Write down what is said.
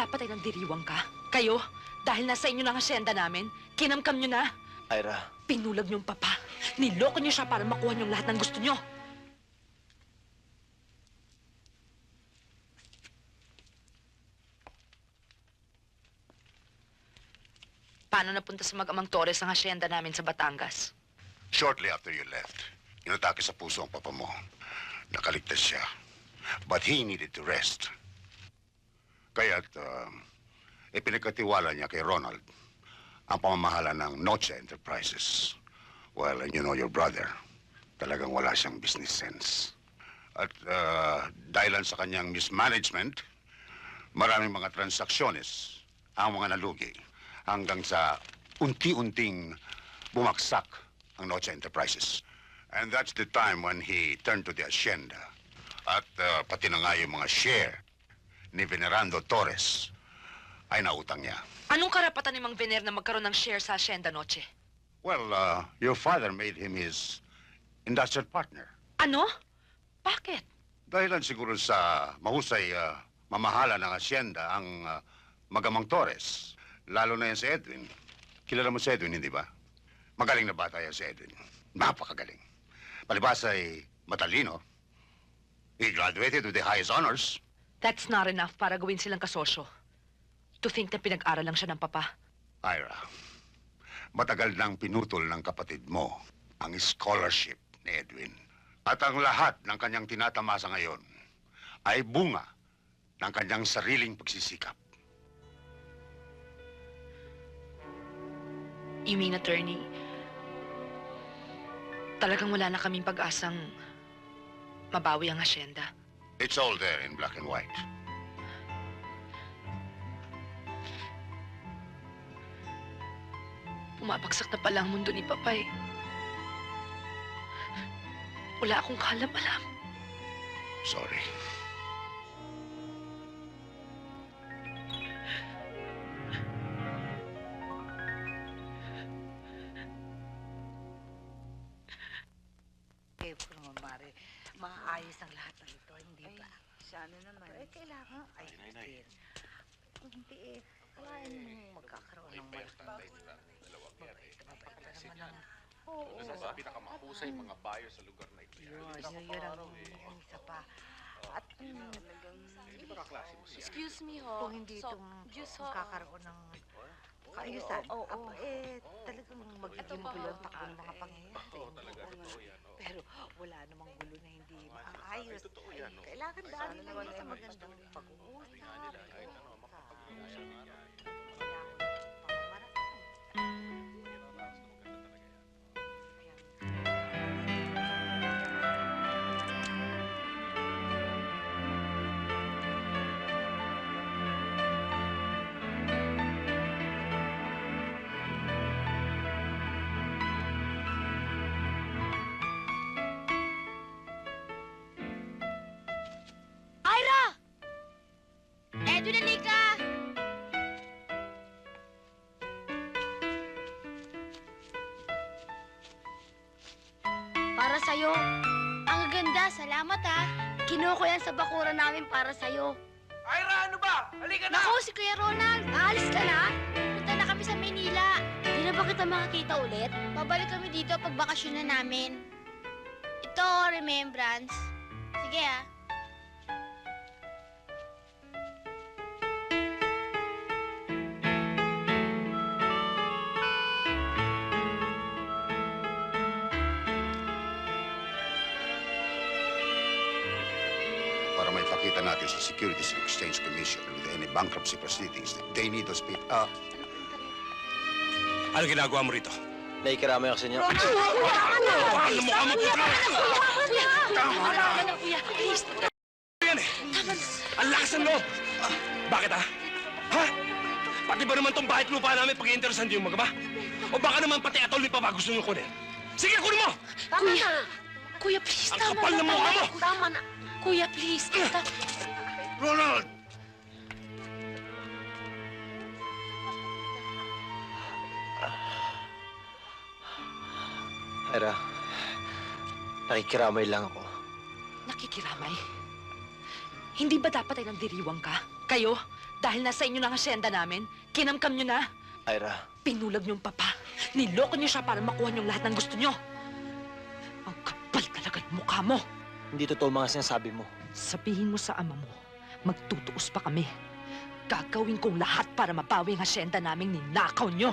dapat ay nandiriwang ka? Kayo? Dahil nasa inyo ng asyenda namin, kinamkam nyo na. Ira, Pinulag nyo yung papa. Niloko nyo siya para makuha nyo lahat ng gusto nyo. Paano napunta sa mag-amang Torres ang asyenda namin sa Batangas? Shortly after you left, inatake sa puso ang papa mo. Nakaligtas siya. But he needed to rest. Kaya't, ipinagkatiwala niya kay Ronald ang pamamahala ng Noche Enterprises. Well, and you know your brother, talagang wala siyang business sense. At dahilan sa kanyang mismanagement, maraming mga transaksyones ang mga nalugi hanggang sa unti-unting bumagsak ang Noche Enterprises. And that's the time when he turned to the hacienda. At pati na nga yung mga share ni Venerando Torres ay nautang niya. Anong karapatan ni Mang Vener na magkaroon ng share sa Hacienda Noche? Well, your father made him his industrial partner. Ano? Bakit? Dahilan siguro sa mahusay mamahala ng hacienda ang magamang Torres. Lalo na yan si Edwin. Kilala mo si Edwin, hindi ba? Magaling na bata yan si Edwin. Napakagaling. Palibas ay matalino. He graduated with the highest honors. That's not enough para gawin silang kasosyo. To think na pinag-aral lang siya ng papa. Ira, matagal nang pinutol ng kapatid mo ang scholarship ni Edwin. At ang lahat ng kanyang tinatamasa ngayon ay bunga ng kanyang sariling pagsisikap. You mean, attorney, talagang wala na kaming pag-asang mabawi ang asyenda? It's all there in black and white. Pumapagsak na pala ang mundo ni Papay. Wala akong kalam-alam. Sorry. Po naman, Mare. Maayos ang lahat ng ito, hindi ba? Sana naman. Kailangan, Nay. hindi kailangan mo magkakaroon ng malaki. Naman ng... Oo. Sa pinakamahusay mga buyer sa lugar na ito. Yun ang isa pa. At Hindi ba kaklase mo siya? Excuse me, ho. kung hindi So, itong juice, ho. magkakaroon ng kaayusan, Oo. talagang magiging pa, gulo ho. ang takbo ng mga pangyayari. Oo, talaga. Totoo yan. Oo. Pero wala namang gulo na hindi maayos. Totoo yan, no? Kailangan daan Sana lang naman sa ay magandang pag-uusap. Kahit ano, makapag-iayaan yan. Ira! Edwin, halika! Para sa'yo. Ang ganda, salamat ha. Kinuha ko yan sa bakura namin para sa'yo. Ira, ano ba? Halika na! Naku, si Kuya Ronald, aalis ka na? Punta na kami sa Maynila. Di na ba kita makakita ulit? Babalik kami dito pag bakasyon na namin. Ito, remembrance. Sige ah. Para maipakita natin sa Securities and Exchange Commission with any bankruptcy proceedings, they need those people. Ano ginagawa mo rito? nakikiramay ako sa inyo. Bakal na mukha mo, putra! Tama na! Kuya, please. Yan eh! Ang lakas ng loob! Bakit Ha? Pati ba naman tong bahay at lupa namin pag-iinteresan niyo magaba? O baka naman pati atol ni Papa gusto niyo kunin? Sige, kunin mo! Kuya! Kuya, please, Ang tama kapal na. ng mukha mo! Tama na. Kuya, please. Ronald! Ira, nakikiramay lang ako. Nakikiramay? Hindi ba dapat ay nandiriwang ka? Kayo? Dahil nasa inyo ng asyenda namin, kinamkam nyo na. Ira, Pinulag nyo yung papa. Niloko nyo siya para makuha nyo lahat ng gusto nyo. Ang kapal talaga ng mukha mo. hindi totoo mga sinasabi mo. Sabihin mo sa ama mo, magtutuos pa kami. Gagawin kong lahat para mabawi ang asyenda naming ninakaw nyo.